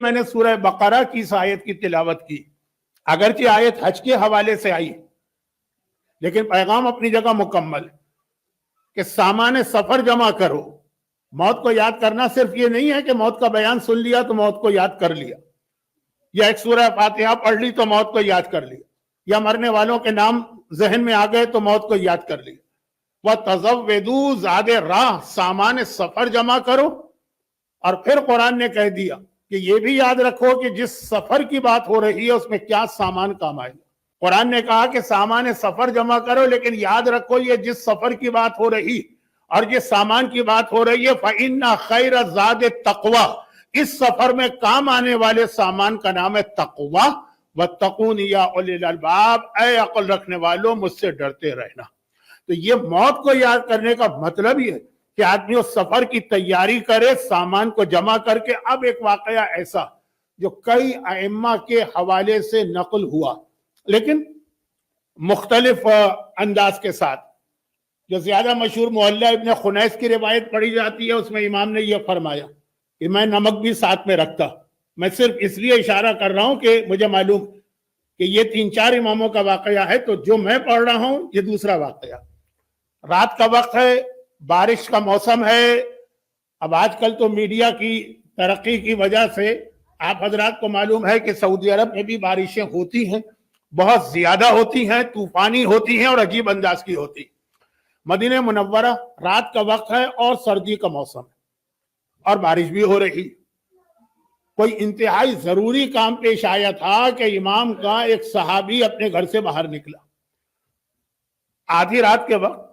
میں نے سورہ بقرہ کی اس آیت کی تلاوت کی، اگرچہ آیت حج کے حوالے سے آئی لیکن پیغام اپنی جگہ مکمل کہ سامان سفر جمع کرو۔ موت کو یاد کرنا صرف یہ نہیں ہے کہ موت کا بیان سن لیا تو موت کو یاد کر لیا، یا ایک سورہ فاتحہ پڑھ لی تو موت کو یاد کر لیا، یا مرنے والوں کے نام ذہن میں آ گئے تو موت کو یاد کر لیا۔ وَتَزَوَّدُوا زاد راہ، سامان سفر جمع کرو۔ اور پھر قرآن نے کہہ دیا کہ یہ بھی یاد رکھو کہ جس سفر کی بات ہو رہی ہے اس میں کیا سامان کام آئے گا۔ قرآن نے کہا کہ سامان سفر جمع کرو، لیکن یاد رکھو یہ جس سفر کی بات ہو رہی اور جس سامان کی بات ہو رہی ہے فَإِنَّ خَيْرَ الزَّادِ التَّقْوَىٰ، اس سفر میں کام آنے والے سامان کا نام ہے تقوی۔ وَاتَّقُونِ يَا أُولِي الْأَلْبَابِ، اے عقل رکھنے والوں مجھ سے ڈرتے رہنا۔ تو یہ موت کو یاد کرنے کا مطلب یہ ہے کہ آدمی اس سفر کی تیاری کرے، سامان کو جمع کر کے۔ اب ایک واقعہ ایسا جو کئی ائمہ کے حوالے سے نقل ہوا لیکن مختلف انداز کے ساتھ، جو زیادہ مشہور معلّہ ابن خنیس کی روایت پڑھی جاتی ہے، اس میں امام نے یہ فرمایا کہ میں نمک بھی ساتھ میں رکھتا۔ میں صرف اس لیے اشارہ کر رہا ہوں کہ مجھے معلوم کہ یہ 3-4 اماموں کا واقعہ ہے، تو جو میں پڑھ رہا ہوں یہ دوسرا واقعہ۔ رات کا وقت ہے، بارش کا موسم ہے۔ اب آج کل تو میڈیا کی ترقی کی وجہ سے آپ حضرات کو معلوم ہے کہ سعودی عرب میں بھی بارشیں ہوتی ہیں، بہت زیادہ ہوتی ہیں، طوفانی ہوتی ہیں اور عجیب انداز کی ہوتی ہیں۔ مدینہ منورہ رات کا وقت ہے اور سردی کا موسم ہے اور بارش بھی ہو رہی۔ کوئی انتہائی ضروری کام پیش آیا تھا کہ امام کا ایک صحابی اپنے گھر سے باہر نکلا آدھی رات کے وقت۔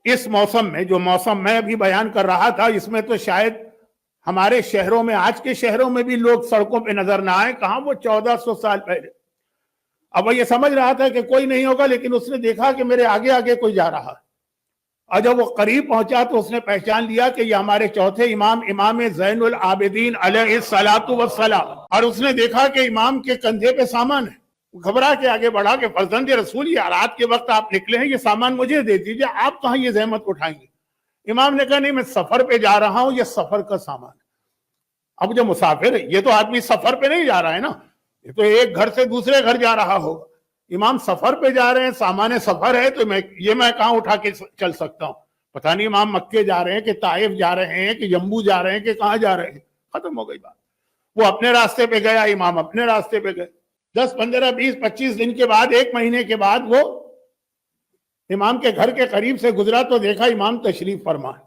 اس موسم میں، جو موسم میں ابھی بیان کر رہا تھا، اس میں تو شاید ہمارے شہروں میں، آج کے شہروں میں بھی لوگ سڑکوں پہ نظر نہ آئے، کہاں وہ 1400 سال پہلے۔ اب وہ یہ سمجھ رہا تھا کہ کوئی نہیں ہوگا، لیکن اس نے دیکھا کہ میرے آگے آگے کوئی جا رہا ہے، اور جب وہ قریب پہنچا تو اس نے پہچان لیا کہ یہ ہمارے چوتھے امام، امام زین العابدین علیہ الصلاۃ والسلام۔ اور اس نے دیکھا کہ امام کے کندھے پہ سامان ہے، گھبرا کے آگے بڑھا کہ فرزند رسول، یہ رات کے وقت آپ نکلے ہیں، یہ سامان مجھے دے دیجیے، آپ کہاں یہ زحمت اٹھائیں گے؟ امام نے کہا نہیں، میں سفر پہ جا رہا ہوں، یہ سفر کا سامان ہے۔ اب جو مسافر ہے، یہ تو آدمی سفر پہ نہیں جا رہا ہے نا، یہ تو ایک گھر سے دوسرے گھر جا رہا ہوگا۔ امام سفر پہ جا رہے ہیں، سامان سفر ہے، تو میں کہاں اٹھا کے چل سکتا ہوں؟ پتہ نہیں امام مکے جا رہے ہیں کہ طائف جا رہے ہیں کہ جمبو جا رہے ہیں کہ کہاں جا رہے ہیں۔ ختم ہو گئی بات۔ وہ اپنے راستے پہ گیا، امام اپنے راستے پہ گئے۔ 10 15 20 25 دن کے بعد، 1 مہینے کے بعد وہ امام کے گھر کے قریب سے گزرا تو دیکھا امام تشریف فرما ہے،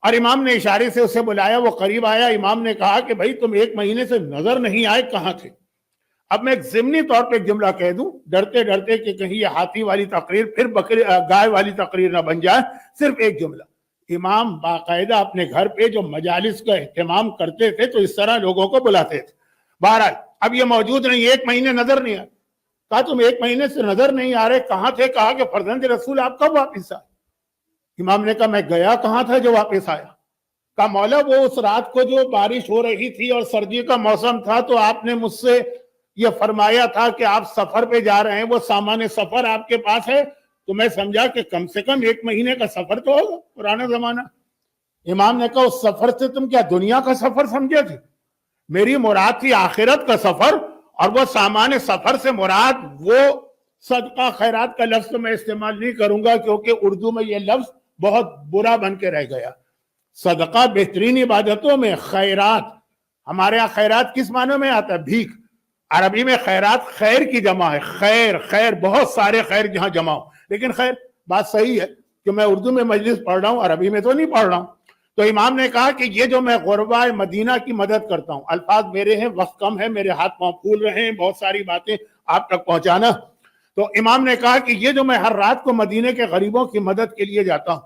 اور امام نے اشارے سے اسے بلایا۔ وہ قریب آیا، امام نے کہا کہ بھائی تم 1 مہینے سے نظر نہیں آئے، کہاں تھے؟ اب میں ایک ضمنی طور پہ ایک جملہ کہہ دوں، ڈرتے ڈرتے کہ کہیں یہ ہاتھی والی تقریر پھر گائے والی تقریر نہ بن جائے۔ صرف ایک جملہ، امام باقاعدہ اپنے گھر پہ جو مجالس کا اہتمام کرتے تھے تو اس طرح لوگوں کو بلاتے تھے۔ بہرحال اب یہ موجود نہیں، 1 مہینے نظر نہیں آئے۔ کہا تم 1 مہینے سے نظر نہیں آ رہے، کہاں تھے؟ کہا کہ فرزند رسول آپ کب واپس آئے؟ امام نے کہا میں گیا کہاں تھا جو واپس آیا؟ کہا مولا وہ اس رات کو جو بارش ہو رہی تھی اور سردی کا موسم تھا تو آپ نے مجھ سے یہ فرمایا تھا کہ آپ سفر پہ جا رہے ہیں، وہ سامان سفر آپ کے پاس ہے، تو میں سمجھا کہ کم سے کم 1 مہینے کا سفر تو ہوگا، پرانا زمانہ۔ امام نے کہا اس سفر سے تم کیا دنیا کا سفر سمجھے تھے؟ میری مراد تھی آخرت کا سفر، اور وہ سامان سفر سے مراد وہ صدقہ خیرات کا لفظ میں استعمال نہیں کروں گا کیونکہ اردو میں یہ لفظ بہت برا بن کے رہ گیا۔ صدقہ بہترین عبادتوں میں، خیرات، ہمارے ہاں خیرات کس معنی میں آتا ہے؟ بھیک۔ عربی میں خیرات خیر کی جمع ہے، خیر، خیر، بہت سارے خیر جہاں جمع ہو۔ لیکن خیر بات صحیح ہے کہ میں اردو میں مجلس پڑھ رہا ہوں، عربی میں تو نہیں پڑھ رہا ہوں۔ تو امام نے کہا کہ یہ جو میں غرباء مدینہ کی مدد کرتا ہوں، الفاظ میرے ہیں، وقت کم ہے، میرے ہاتھ پاؤں پھول رہے ہیں، بہت ساری باتیں آپ تک پہنچانا۔ تو امام نے کہا کہ یہ جو میں ہر رات کو مدینے کے غریبوں کی مدد کے لیے جاتا ہوں،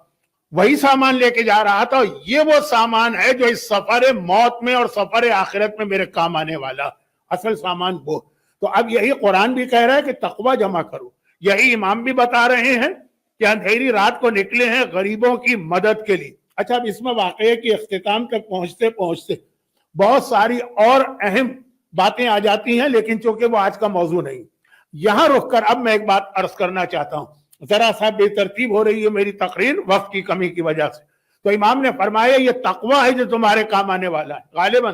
وہی سامان لے کے جا رہا تھا، یہ وہ سامان ہے جو اس سفر موت میں اور سفر آخرت میں میرے کام آنے والا اصل سامان وہ۔ تو اب یہی قرآن بھی کہہ رہا ہے کہ تقوی جمع کرو، یہی امام بھی بتا رہے ہیں کہ اندھیری رات کو نکلے ہیں غریبوں کی مدد کے لیے۔ اچھا، اب اس میں واقعے کی اختتام تک پہنچتے پہنچتے بہت ساری اور اہم باتیں آ جاتی ہیں، لیکن چونکہ وہ آج کا موضوع نہیں، یہاں رک کر اب میں ایک بات عرض کرنا چاہتا ہوں۔ ذرا سا بے ترتیب ہو رہی ہے میری تقریر وقت کی کمی کی وجہ سے۔ تو امام نے فرمایا یہ تقوی ہے جو تمہارے کام آنے والا ہے۔ غالباً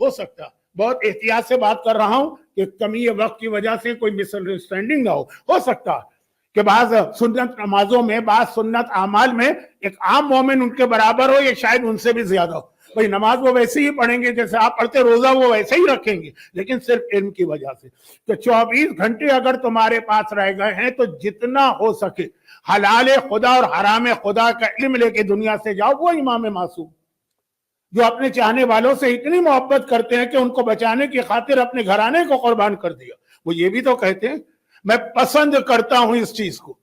ہو سکتا بہت احتیاط سے بات کر رہا ہوں کہ کمی وقت کی وجہ سے کوئی مس انڈرسٹینڈنگ نہ ہو سکتا کہ بعض سنت نمازوں میں بعض سنت اعمال میں ایک عام مومن ان کے برابر ہو یا شاید ان سے بھی زیادہ ہو. بھائی نماز وہ ویسے ہی پڑھیں گے جیسے آپ پڑھتے, روزہ وہ ویسے ہی رکھیں گے, لیکن صرف علم کی وجہ سے. تو 24 گھنٹے اگر تمہارے پاس رہ گئے ہیں تو جتنا ہو سکے حلال خدا اور حرام خدا کا علم لے کے دنیا سے جاؤ. وہ امام معصوم جو اپنے چاہنے والوں سے اتنی محبت کرتے ہیں کہ ان کو بچانے کی خاطر اپنے گھرانے کو قربان کر دیا, وہ یہ بھی تو کہتے ہیں میں پسند کرتا ہوں اس چیز کو,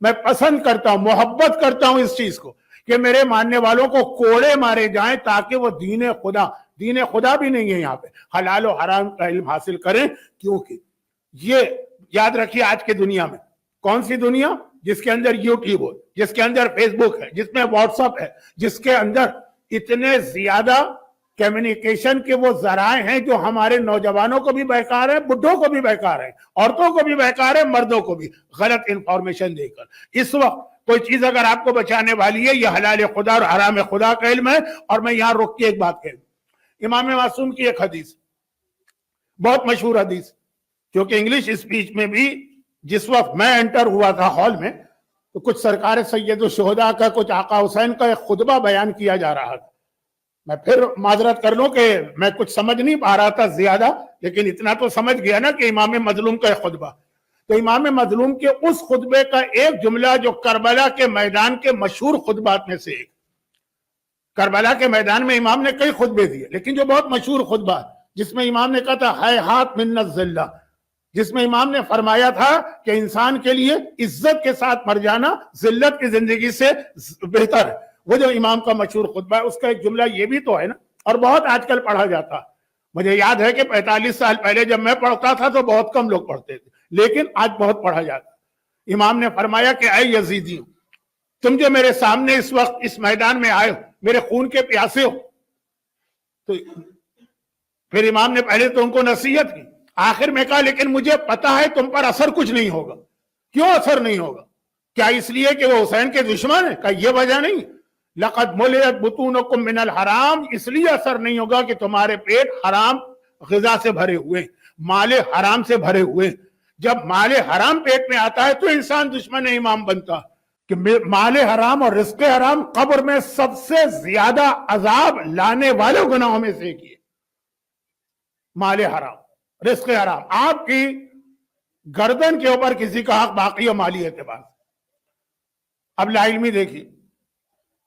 میں پسند کرتا ہوں, محبت کرتا ہوں اس چیز کو کہ میرے ماننے والوں کو کوڑے مارے جائیں تاکہ وہ دین خدا بھی نہیں ہے یہاں پہ, حلال و حرام کا علم حاصل کریں. کیونکہ یہ یاد رکھیے آج کے دنیا میں, کون سی دنیا؟ جس کے اندر یوٹیوب ہو, جس کے اندر فیس بک ہے, جس میں واٹس ایپ ہے, جس کے اندر اتنے زیادہ کمیونیکیشن کے وہ ذرائع ہیں جو ہمارے نوجوانوں کو بھی بہکار ہیں, بڈھوں کو بھی بہکار ہیں, عورتوں کو بھی بہکار ہے, مردوں کو بھی, غلط انفارمیشن دے کر. اس وقت کوئی چیز اگر آپ کو بچانے والی ہے, یہ حلال خدا اور حرام خدا کا علم ہے. اور میں یہاں رک کے ایک بات کہوں, امام معصوم کی ایک حدیث, بہت مشہور حدیث, کیونکہ انگلش اسپیچ میں بھی جس وقت میں انٹر ہوا تھا ہال میں تو کچھ سرکار سید الشہداء کا, کچھ آقا حسین کا ایک خطبہ بیان کیا جا رہا تھا. میں پھر معذرت کر لوں کہ میں کچھ سمجھ نہیں پا رہا تھا زیادہ, لیکن اتنا تو سمجھ گیا نا کہ امام مظلوم کا ایک خطبہ. تو امام مظلوم کے اس خطبے کا ایک جملہ جو کربلا کے میدان کے مشہور خطبات میں سے ایک, کربلا کے میدان میں امام نے کئی خطبے دیے, لیکن جو بہت مشہور خطبہ جس میں امام نے کہا تھا ہیہات من الذلہ, جس میں امام نے فرمایا تھا کہ انسان کے لیے عزت کے ساتھ مر جانا ذلت کی زندگی سے بہتر ہے. وہ جو امام کا مشہور خطبہ ہے اس کا ایک جملہ یہ بھی تو ہے نا, اور بہت آج کل پڑھا جاتا. مجھے یاد ہے کہ 45 سال پہلے جب میں پڑھتا تھا تو بہت کم لوگ پڑھتے تھے, لیکن آج بہت پڑھا جاتا. امام نے فرمایا کہ اے یزیدی, تم جو میرے سامنے اس وقت اس میدان میں آئے ہو, میرے خون کے پیاسے ہو. تو پھر امام نے پہلے تو ان کو نصیحت کی, آخر میں کہا لیکن مجھے پتا ہے تم پر اثر کچھ نہیں ہوگا. کیوں اثر نہیں ہوگا؟ کیا اس لیے کہ وہ حسین کے دشمن ہیں؟ کہا یہ وجہ نہیں. لقد ملئت بطونکم من الحرام, اس لیے اثر نہیں ہوگا کہ تمہارے پیٹ حرام غذا سے بھرے ہوئے, مال حرام سے بھرے ہوئے. جب مال حرام پیٹ میں آتا ہے تو انسان دشمن امام بنتا. کہ مال حرام اور رزق حرام قبر میں سب سے زیادہ عذاب لانے والے گناہوں میں سے ایک ہے. مال حرام, رزق حرام, آپ کی گردن کے اوپر کسی کا حق باقی ہے مالی اعتبار. اب لا علمی دیکھیے.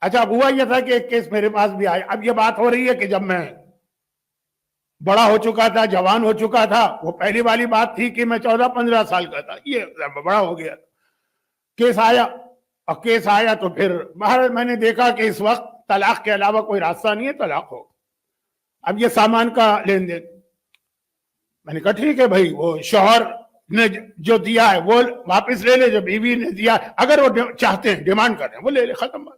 اچھا ہوا یہ تھا کہ ایک کیس میرے پاس بھی آیا. اب یہ بات ہو رہی ہے کہ جب میں بڑا ہو چکا تھا, جوان ہو چکا تھا, وہ پہلی والی بات تھی کہ میں 14-15 سال کا تھا, یہ بڑا ہو گیا. کیس آیا, اور کیس آیا تو پھر باہر میں نے دیکھا کہ اس وقت طلاق کے علاوہ کوئی راستہ نہیں ہے, طلاق ہو. اب یہ سامان کا لین دین, میں نے کہا ٹھیک ہے بھائی, وہ شوہر نے جو دیا ہے وہ واپس لے لے, جو بیوی نے دیا اگر وہ چاہتے ہیں ڈیمانڈ کر رہے ہیں وہ لے لے, ختم بات.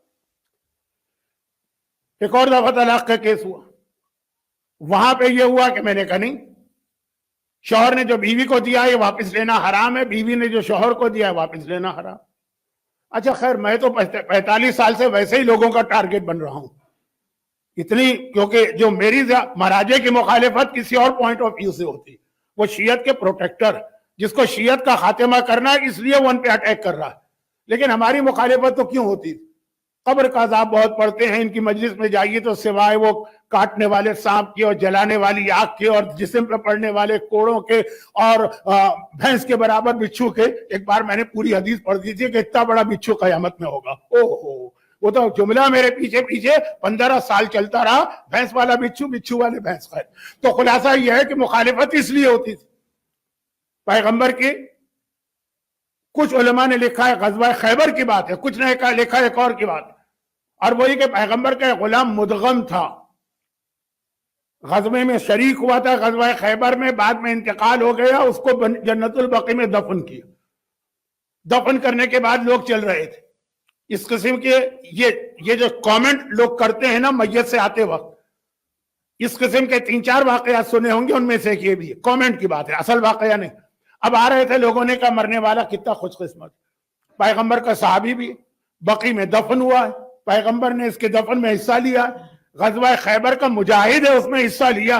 ایک اور دفعہ طلاق کا کیس ہوا, وہاں پہ یہ ہوا کہ میں نے کہا نہیں, شوہر نے جو بیوی کو دیا ہے واپس لینا حرام ہے, بیوی نے جو شوہر کو دیا ہے واپس لینا حرام. اچھا خیر, میں تو 45 سال سے ویسے ہی لوگوں کا ٹارگٹ بن رہا ہوں اتنی, کیونکہ جو میری مراجع کی مخالفت کسی اور پوائنٹ آف ویو سے ہوتی, وہ شیعت کے پروٹیکٹر جس کو شیعت کا خاتمہ کرنا ہے اس لیے وہ ان پہ اٹیک کر رہا ہے. لیکن ہماری مخالفت تو کیوں ہوتی تھی؟ قبر کا عذاب بہت پڑتے ہیں, ان کی مجلس میں جائیے تو سوائے وہ کاٹنے والے سانپ کے اور جلانے والی آگ کے اور جسم پہ پڑنے والے کوڑوں کے اور بھینس کے برابر بچھو کے, ایک بار میں نے پوری حدیث پڑھ دی تھی کہ اتنا بڑا بچھو قیامت میں ہوگا. اوہ, وہ تو جملہ میرے پیچھے 15 سال چلتا رہا, بھینس والا بچھو, بچھو والے بھینس. خیر, تو خلاصہ یہ ہے کہ مخالفت اس لیے ہوتی تھی پیغمبر کی. کچھ علماء نے لکھا ہے غزوہ خیبر کی بات ہے, کچھ نے لکھا ہے ایک اور کی بات ہے, اور وہی کہ پیغمبر کا غلام مدغم تھا, غزوے میں شریک ہوا تھا غزوہ خیبر میں, بعد میں انتقال ہو گیا, اس کو جنت البقیع میں دفن کیا. دفن کرنے کے بعد لوگ چل رہے تھے اس قسم کے, یہ جو کامنٹ لوگ کرتے ہیں نا میت سے آتے وقت, اس قسم کے 3-4 واقعات سنے ہوں گے, ان میں سے ایک یہ بھی ہے, کامنٹ کی بات ہے, اصل واقعہ نہیں. اب آ رہے تھے, لوگوں نے کہا مرنے والا کتنا خوش قسمت, پیغمبر کا صحابی بھی بقیع میں دفن ہوا ہے, پیغمبر نے اس کے دفن میں حصہ لیا, غزوہ خیبر کا مجاہد ہے اس میں حصہ لیا.